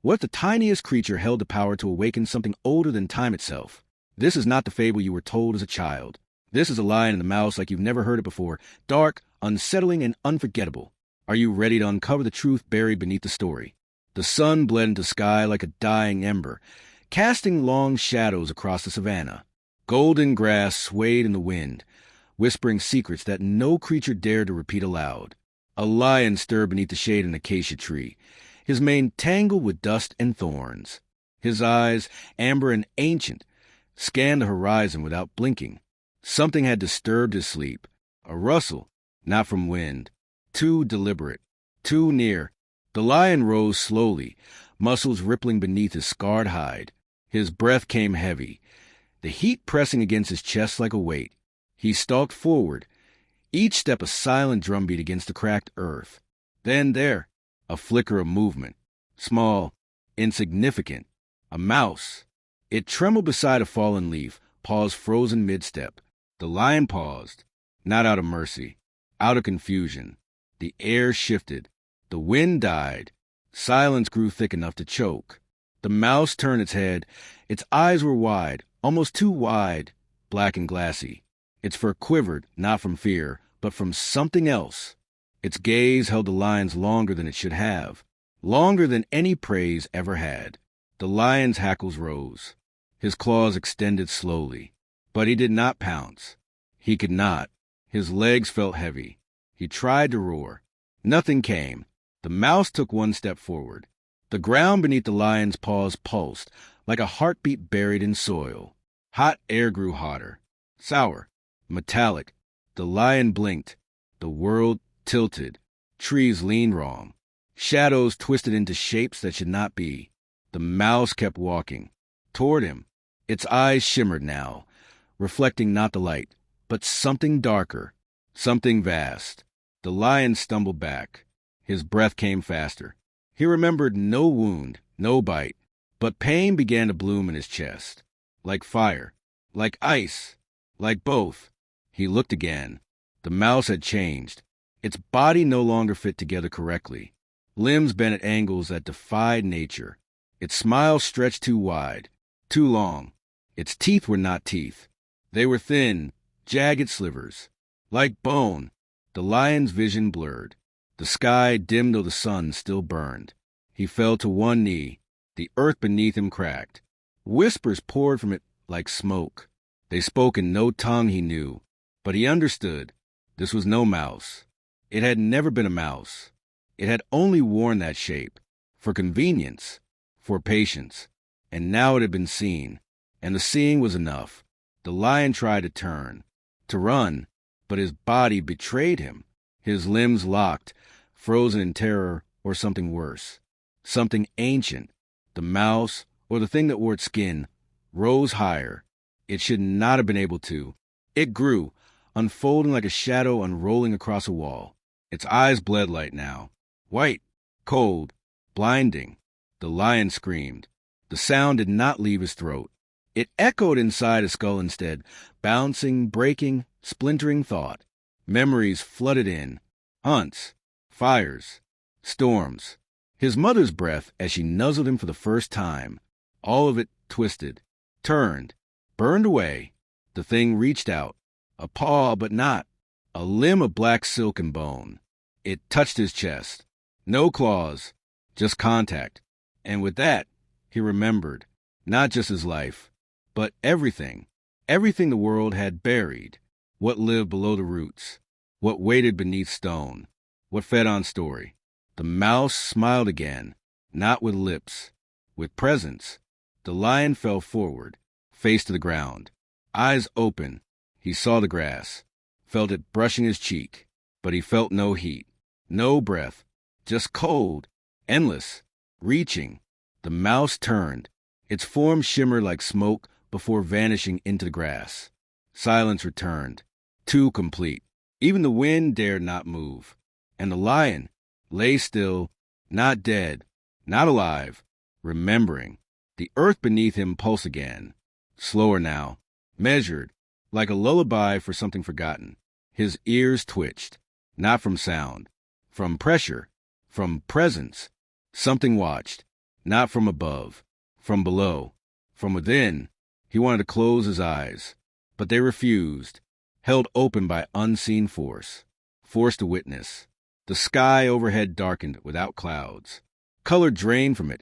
What if the tiniest creature held the power to awaken something older than time itself? This is not the fable you were told as a child. This is a lion and the mouse like you've never heard it before, dark, unsettling, and unforgettable. Are you ready to uncover the truth buried beneath the story? The sun bled into sky like a dying ember, casting long shadows across the savannah. Golden grass swayed in the wind, whispering secrets that no creature dared to repeat aloud. A lion stirred beneath the shade of an acacia tree, his mane tangled with dust and thorns. His eyes, amber and ancient, scanned the horizon without blinking. Something had disturbed his sleep. A rustle, not from wind. Too deliberate, too near. The lion rose slowly, muscles rippling beneath his scarred hide. His breath came heavy, the heat pressing against his chest like a weight. He stalked forward, each step a silent drumbeat against the cracked earth. Then there, a flicker of movement. Small, insignificant. A mouse. It trembled beside a fallen leaf, paws frozen mid-step. The lion paused, not out of mercy, out of confusion. The air shifted. The wind died. Silence grew thick enough to choke. The mouse turned its head. Its eyes were wide, almost too wide, black and glassy. Its fur quivered, not from fear, but from something else. Its gaze held the lion's longer than it should have, longer than any prey's ever had. The lion's hackles rose. His claws extended slowly. But he did not pounce. He could not. His legs felt heavy. He tried to roar. Nothing came. The mouse took one step forward. The ground beneath the lion's paws pulsed, like a heartbeat buried in soil. Hot air grew hotter, sour, metallic. The lion blinked. The world tilted. Trees leaned wrong. Shadows twisted into shapes that should not be. The mouse kept walking. Toward him. Its eyes shimmered now, reflecting not the light, but something darker, something vast. The lion stumbled back. His breath came faster. He remembered no wound, no bite, but pain began to bloom in his chest. Like fire, like ice, like both. He looked again. The mouse had changed. Its body no longer fit together correctly. Limbs bent at angles that defied nature. Its smile stretched too wide, too long. Its teeth were not teeth. They were thin, jagged slivers. Like bone, the lion's vision blurred. The sky dimmed though the sun still burned. He fell to one knee. The earth beneath him cracked. Whispers poured from it like smoke. They spoke in no tongue he knew, but he understood. This was no mouse. It had never been a mouse. It had only worn that shape, for convenience, for patience. And now it had been seen, and the seeing was enough. The lion tried to turn, to run, but his body betrayed him. His limbs locked, frozen in terror or something worse. Something ancient, the mouse or the thing that wore its skin, rose higher. It should not have been able to. It grew, unfolding like a shadow unrolling across a wall. Its eyes bled light now. White, cold, blinding. The lion screamed. The sound did not leave his throat. It echoed inside his skull instead, bouncing, breaking, splintering thought. Memories flooded in. Hunts, fires, storms. His mother's breath as she nuzzled him for the first time. All of it twisted, turned, burned away. The thing reached out. A paw, but not. A limb of black silk and bone. It touched his chest. No claws, just contact. And with that, he remembered, not just his life, but everything. Everything the world had buried. What lived below the roots. What waited beneath stone. What fed on story. The mouse smiled again, not with lips, with presence. The lion fell forward, face to the ground. Eyes open, he saw the grass, felt it brushing his cheek, but he felt no heat, no breath, just cold, endless, reaching. The mouse turned. Its form shimmered like smoke before vanishing into the grass. Silence returned, too complete. Even the wind dared not move. And the lion lay still, not dead, not alive, remembering. The earth beneath him pulsed again, slower now, measured, like a lullaby for something forgotten. His ears twitched, not from sound, from pressure, from presence. Something watched. Not from above, from below, from within. He wanted to close his eyes, but they refused, held open by unseen force, forced to witness. The sky overhead darkened without clouds. Color drained from it,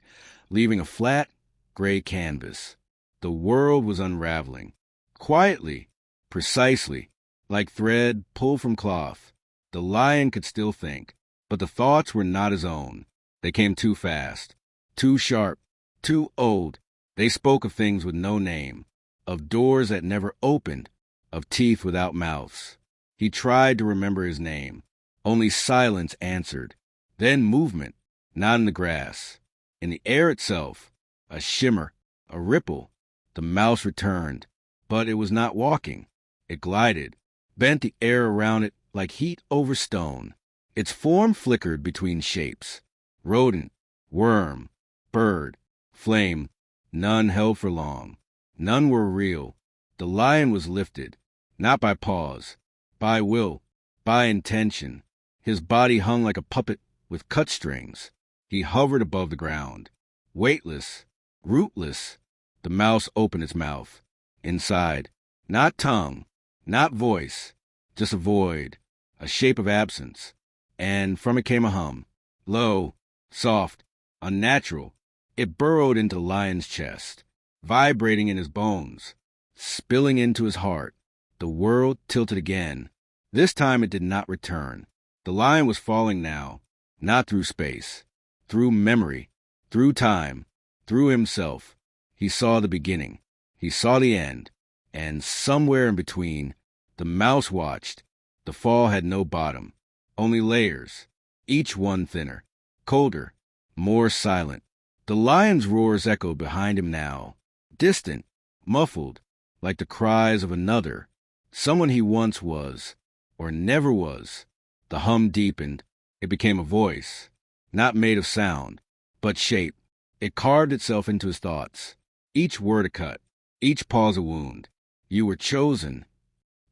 leaving a flat, gray canvas. The world was unraveling, quietly, precisely, like thread pulled from cloth. The lion could still think, but the thoughts were not his own. They came too fast, too sharp, too old. They spoke of things with no name, of doors that never opened, of teeth without mouths. He tried to remember his name. Only silence answered. Then movement, not in the grass. In the air itself, a shimmer, a ripple. The mouse returned, but it was not walking. It glided, bent the air around it like heat over stone. Its form flickered between shapes. Rodent, worm, bird, flame. None held for long. None were real. The lion was lifted, not by paws, by will, by intention. His body hung like a puppet with cut strings. He hovered above the ground, weightless, rootless. The mouse opened its mouth. Inside, not tongue, not voice, just a void, a shape of absence. And from it came a hum, low, soft, unnatural. It burrowed into the lion's chest, vibrating in his bones, spilling into his heart. The world tilted again. This time it did not return. The lion was falling now, not through space, through memory, through time, through himself. He saw the beginning. He saw the end. And somewhere in between, the mouse watched. The fall had no bottom, only layers, each one thinner, colder, more silent. The lion's roars echoed behind him now, distant, muffled, like the cries of another, someone he once was, or never was. The hum deepened. It became a voice, not made of sound, but shape. It carved itself into his thoughts, each word a cut, each pause a wound. You were chosen,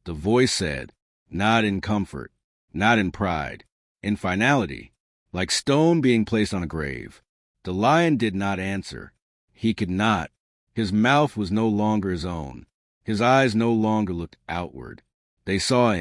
the voice said, not in comfort, not in pride, in finality, like stone being placed on a grave. The lion did not answer. He could not. His mouth was no longer his own. His eyes no longer looked outward. They saw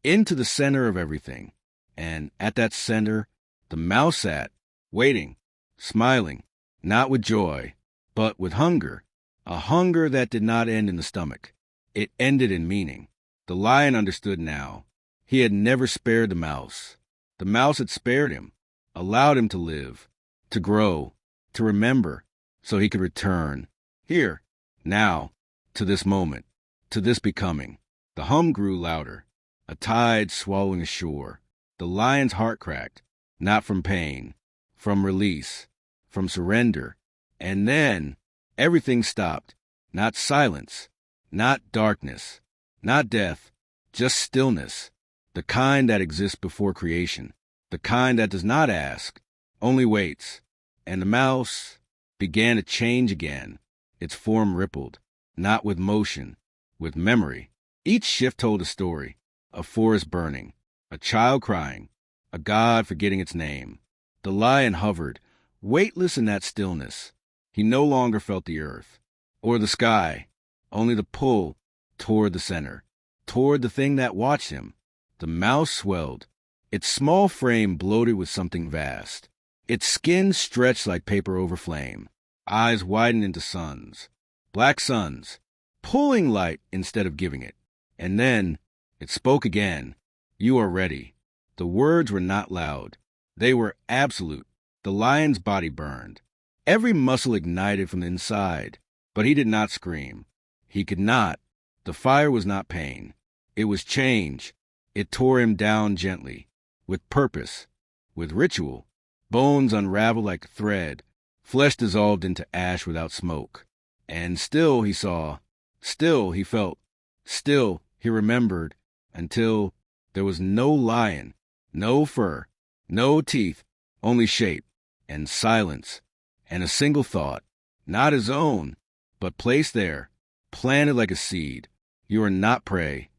into the center of everything. And at that center, the mouse sat, waiting, smiling, not with joy, but with hunger, a hunger that did not end in the stomach. It ended in meaning. The lion understood now. He had never spared the mouse. The mouse had spared him, allowed him to live, to grow, to remember, so he could return, here, now, to this moment, to this becoming. The hum grew louder, a tide swallowing ashore. The lion's heart cracked, not from pain, from release, from surrender. And then everything stopped, not silence, not darkness, not death, just stillness, the kind that exists before creation, the kind that does not ask, only waits. And the mouse began to change again. Its form rippled, not with motion, with memory. Each shift told a story, a forest burning, a child crying, a god forgetting its name. The lion hovered, weightless in that stillness. He no longer felt the earth, or the sky, only the pull toward the center, toward the thing that watched him. The mouse swelled, its small frame bloated with something vast. Its skin stretched like paper over flame. Eyes widened into suns, black suns, pulling light instead of giving it. And then it spoke again. You are ready. The words were not loud. They were absolute. The lion's body burned. Every muscle ignited from the inside. But he did not scream. He could not. The fire was not pain. It was change. It tore him down gently, with purpose, with ritual. Bones unraveled like thread, flesh dissolved into ash without smoke. And still he saw, still he felt, still he remembered, until there was no lion, no fur, no teeth, only shape, and silence, and a single thought, not his own, but placed there, planted like a seed. You are not prey.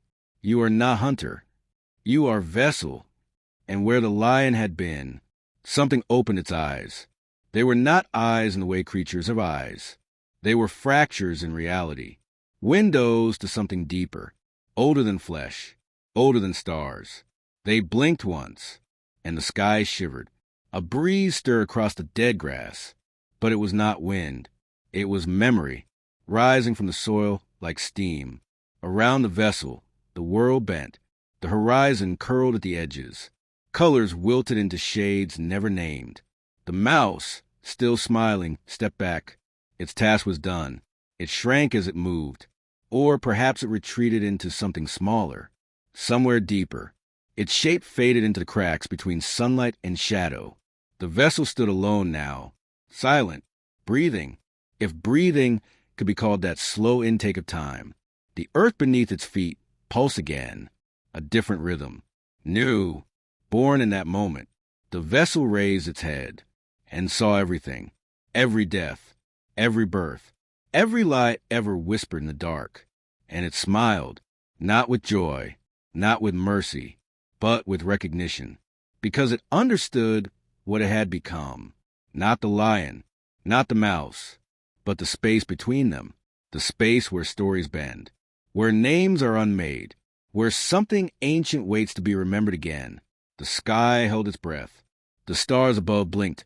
You are not hunter. You are vessel. And where the lion had been, something opened its eyes. They were not eyes in the way creatures have eyes. They were fractures in reality, windows to something deeper, older than flesh, older than stars. They blinked once, and the sky shivered. A breeze stirred across the dead grass, but it was not wind. It was memory, rising from the soil like steam. Around the vessel, the world bent. The horizon curled at the edges. Colors wilted into shades never named. The mouse, still smiling, stepped back. Its task was done. It shrank as it moved. Or perhaps it retreated into something smaller, somewhere deeper. Its shape faded into the cracks between sunlight and shadow. The vessel stood alone now, silent, breathing, if breathing could be called that slow intake of time. The earth beneath its feet pulsed again, a different rhythm. New, born in that moment, the vessel raised its head and saw everything, every death, every birth, every lie ever whispered in the dark. And it smiled, not with joy, not with mercy, but with recognition, because it understood what it had become. Not the lion, not the mouse, but the space between them, the space where stories bend, where names are unmade, where something ancient waits to be remembered again. The sky held its breath. The stars above blinked,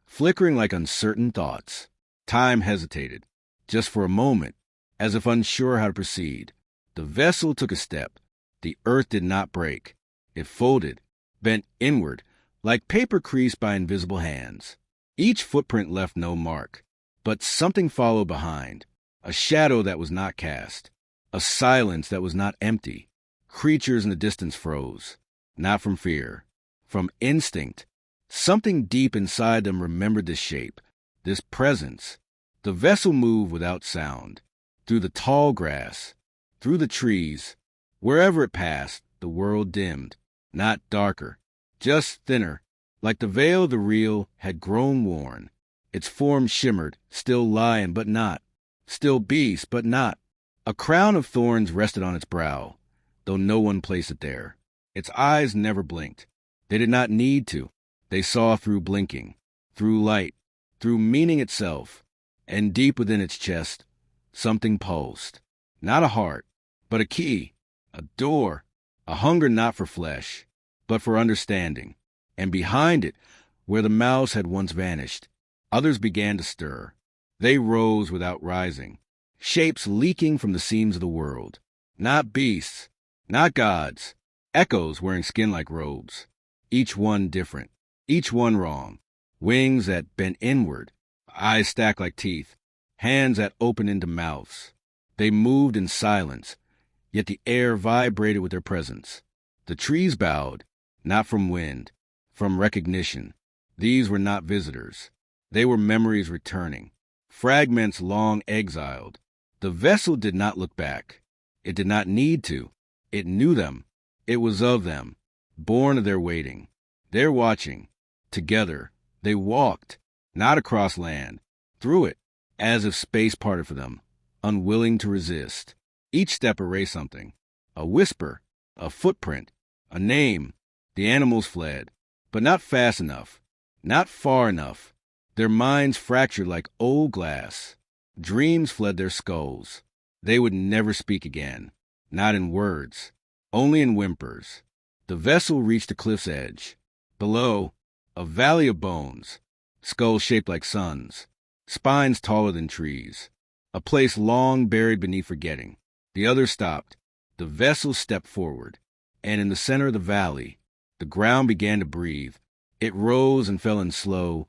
flickering like uncertain thoughts. Time hesitated, just for a moment, as if unsure how to proceed. The vessel took a step. The earth did not break. It folded, bent inward, like paper creased by invisible hands. Each footprint left no mark, but something followed behind, a shadow that was not cast, a silence that was not empty. Creatures in the distance froze, not from fear, from instinct. Something deep inside them remembered this shape, this presence. The vessel moved without sound, through the tall grass, through the trees. Wherever it passed, the world dimmed, not darker, just thinner, like the veil of the real had grown worn. Its form shimmered, still lion but not, still beast but not. A crown of thorns rested on its brow, though no one placed it there. Its eyes never blinked. They did not need to. They saw through blinking, through light, through meaning itself. And deep within its chest, something pulsed. Not a heart, but a key, a door, a hunger not for flesh, but for understanding. And behind it, where the mouse had once vanished, others began to stir. They rose without rising, shapes leaking from the seams of the world. Not beasts, not gods, echoes wearing skin like robes. Each one different, each one wrong. Wings that bent inward, eyes stacked like teeth, hands that opened into mouths. They moved in silence, yet the air vibrated with their presence. The trees bowed, not from wind, from recognition. These were not visitors. They were memories returning, fragments long exiled. The vessel did not look back. It did not need to. It knew them. It was of them, born of their waiting, their watching. Together, they walked, not across land, through it, as if space parted for them, unwilling to resist. Each step erased something, a whisper, a footprint, a name. The animals fled, but not fast enough, not far enough. Their minds fractured like old glass. Dreams fled their skulls. They would never speak again, not in words, only in whimpers. The vessel reached the cliff's edge. Below, a valley of bones, skulls shaped like suns, spines taller than trees, a place long buried beneath forgetting. The others stopped. The vessel stepped forward, and in the center of the valley, the ground began to breathe. It rose and fell in slow,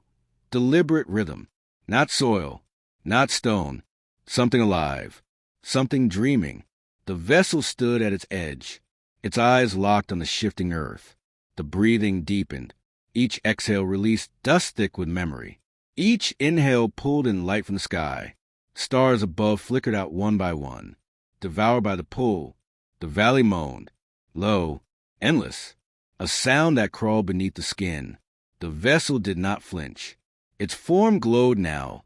deliberate rhythm. Not soil, not stone, something alive, something dreaming. The vessel stood at its edge, its eyes locked on the shifting earth. The breathing deepened. Each exhale released dust thick with memory. Each inhale pulled in light from the sky. Stars above flickered out one by one. Devoured by the pull, the valley moaned, low, endless, a sound that crawled beneath the skin. The vessel did not flinch. Its form glowed now,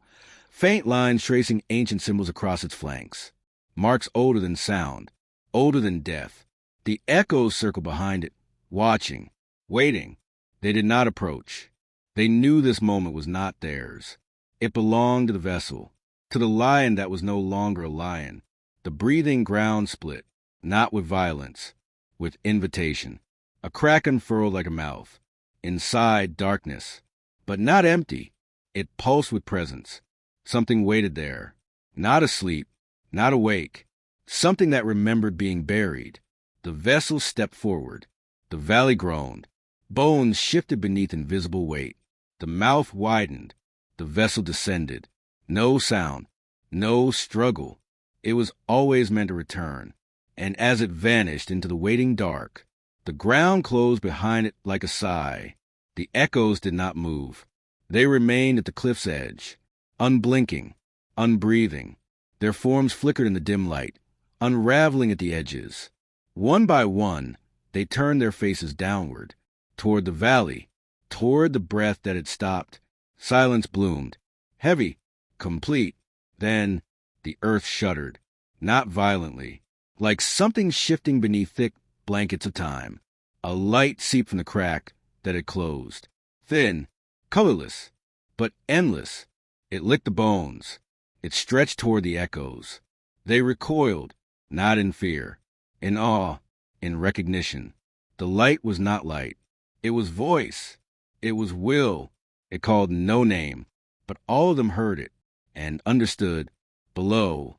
faint lines tracing ancient symbols across its flanks. Marks older than sound, older than death. The echoes circled behind it, watching, waiting. They did not approach. They knew this moment was not theirs. It belonged to the vessel, to the lion that was no longer a lion. The breathing ground split, not with violence, with invitation. A crack unfurled like a mouth. Inside, darkness. But not empty. It pulsed with presence. Something waited there. Not asleep, not awake. Something that remembered being buried. The vessel stepped forward. The valley groaned. Bones shifted beneath invisible weight. The mouth widened. The vessel descended. No sound. No struggle. It was always meant to return. And as it vanished into the waiting dark, the ground closed behind it like a sigh. The echoes did not move. They remained at the cliff's edge, unblinking, unbreathing. Their forms flickered in the dim light, unraveling at the edges. One by one, they turned their faces downward, toward the valley, toward the breath that had stopped. Silence bloomed, heavy, complete. Then the earth shuddered, not violently, like something shifting beneath thick blankets of time. A light seeped from the crack that had closed, thin, colorless, but endless. It licked the bones. It stretched toward the echoes. They recoiled, not in fear, in awe, in recognition. The light was not light. It was voice. It was will. It called no name, but all of them heard it and understood. Below,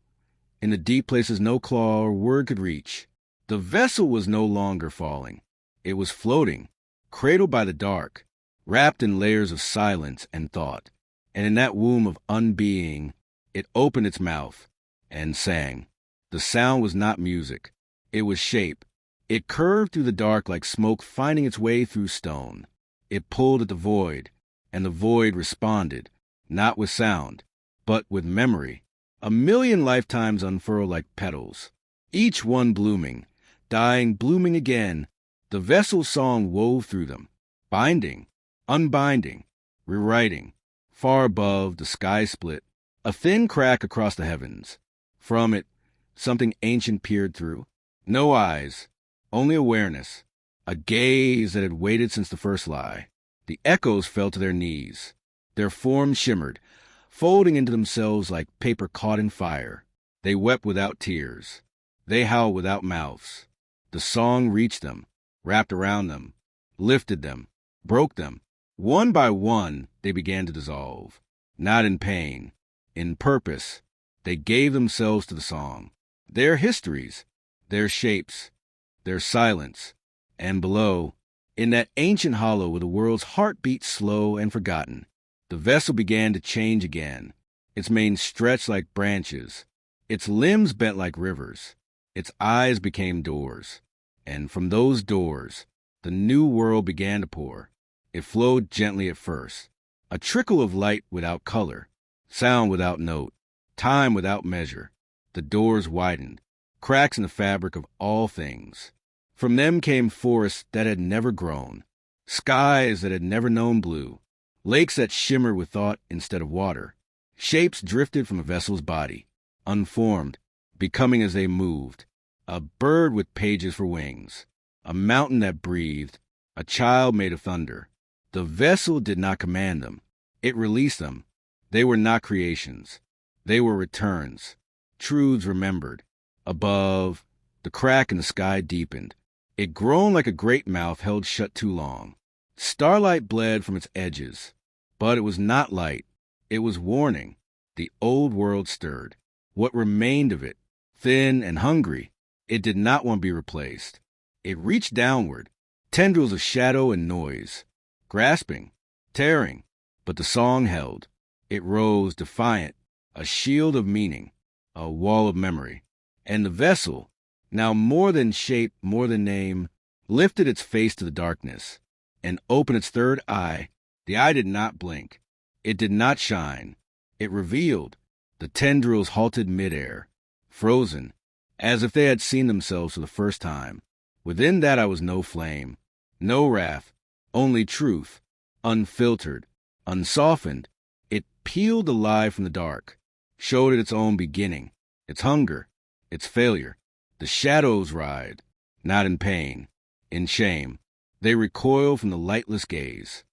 in the deep places no claw or word could reach, the vessel was no longer falling. It was floating, cradled by the dark, wrapped in layers of silence and thought. And in that womb of unbeing, it opened its mouth and sang. The sound was not music. It was shape. It curved through the dark like smoke finding its way through stone. It pulled at the void, and the void responded, not with sound, but with memory. 1,000,000 lifetimes unfurled like petals, each one blooming, dying, blooming again. The vessel's song wove through them, binding, unbinding, rewriting. Far above, the sky split, a thin crack across the heavens. From it, something ancient peered through. No eyes, only awareness, a gaze that had waited since the first lie. The echoes fell to their knees. Their forms shimmered, folding into themselves like paper caught in fire. They wept without tears. They howled without mouths. The song reached them, wrapped around them, lifted them, broke them. One by one, they began to dissolve. Not in pain, in purpose. They gave themselves to the song. Their histories, their shapes, their silence. And below, in that ancient hollow where the world's heart beat slow and forgotten, the vessel began to change again. Its mane stretched like branches. Its limbs bent like rivers. Its eyes became doors. And from those doors, the new world began to pour. It flowed gently at first, a trickle of light without color, sound without note, time without measure. The doors widened, cracks in the fabric of all things. From them came forests that had never grown, skies that had never known blue, lakes that shimmered with thought instead of water. Shapes drifted from a vessel's body, unformed, becoming as they moved. A bird with pages for wings, a mountain that breathed, a child made of thunder. The vessel did not command them. It released them. They were not creations. They were returns, truths remembered. Above, the crack in the sky deepened. It groaned like a great mouth held shut too long. Starlight bled from its edges. But it was not light. It was warning. The old world stirred. What remained of it, thin and hungry, it did not want to be replaced. It reached downward, tendrils of shadow and noise, grasping, tearing, but the song held. It rose defiant, a shield of meaning, a wall of memory. And the vessel, now more than shape, more than name, lifted its face to the darkness and opened its third eye. The eye did not blink. It did not shine. It revealed. The tendrils halted midair, frozen, as if they had seen themselves for the first time. Within that I was no flame, no wrath, only truth, unfiltered, unsoftened. It peeled alive from the dark, showed it its own beginning, its hunger, its failure. The shadows writhed, not in pain, in shame. They recoiled from the lightless gaze.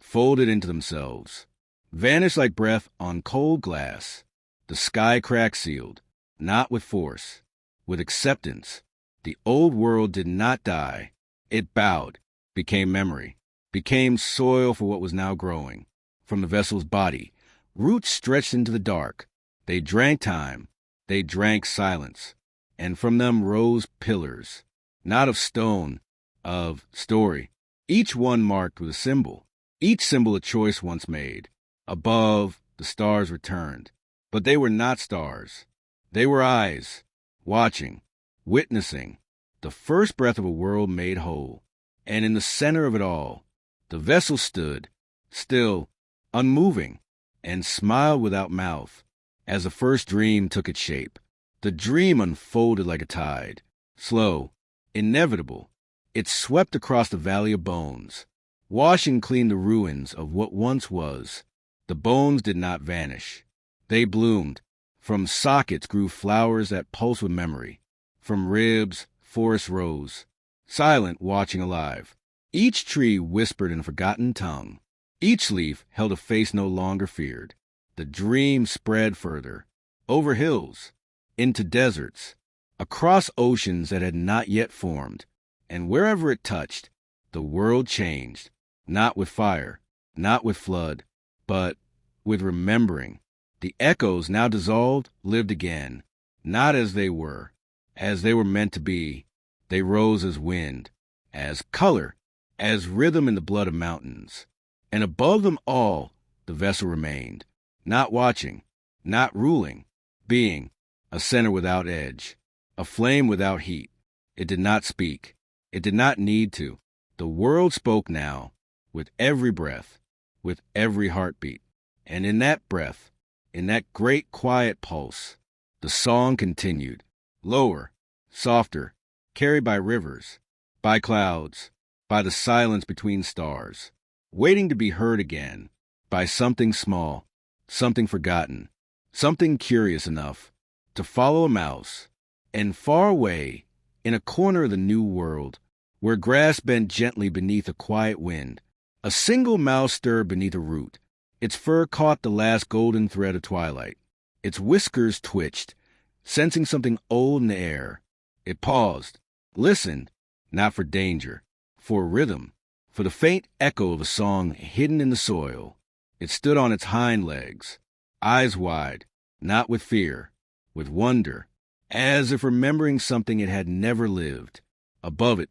folded into themselves, vanished like breath on cold glass. The sky crack sealed, not with force, with acceptance. The old world did not die. It bowed, became memory, became soil for what was now growing. From the vessel's body, roots stretched into the dark. They drank time, they drank silence, and from them rose pillars, not of stone, of story, each one marked with a symbol, each symbol a choice once made. Above, the stars returned, but they were not stars. They were eyes, watching, witnessing, the first breath of a world made whole. And in the center of it all, the vessel stood, still, unmoving, and smiled without mouth, as the first dream took its shape. The dream unfolded like a tide, slow, inevitable. It swept across the valley of bones, washing clean the ruins of what once was. The bones did not vanish. They bloomed. From sockets grew flowers that pulsed with memory. From ribs, forests rose, silent, watching alive. Each tree whispered in a forgotten tongue. Each leaf held a face no longer feared. The dream spread further, over hills, into deserts, across oceans that had not yet formed. And wherever it touched, the world changed, not with fire, not with flood, but with remembering. The echoes, now dissolved, lived again, not as they were meant to be. They rose as wind, as color, as rhythm in the blood of mountains. And above them all, the vessel remained, not watching, not ruling, being a center without edge, a flame without heat. It did not speak. It did not need to. The world spoke now, with every breath, with every heartbeat. And in that breath, in that great quiet pulse, the song continued, lower, softer, carried by rivers, by clouds, by the silence between stars, waiting to be heard again, by something small, something forgotten, something curious enough to follow a mouse. And far away, in a corner of the new world, where grass bent gently beneath a quiet wind, a single mouse stirred beneath a root. Its fur caught the last golden thread of twilight. Its whiskers twitched, sensing something old in the air. It paused, listened, not for danger, for rhythm, for the faint echo of a song hidden in the soil. It stood on its hind legs, eyes wide, not with fear, with wonder, as if remembering something it had never lived. Above it,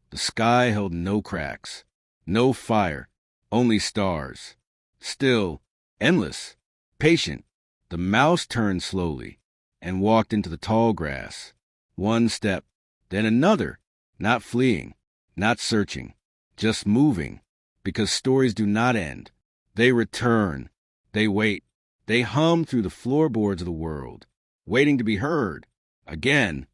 the sky held no cracks, no fire, only stars. Still, endless, patient, the mouse turned slowly and walked into the tall grass. One step, then another, not fleeing, not searching, just moving, because stories do not end. They return, they wait, they hum through the floorboards of the world, waiting to be heard, again,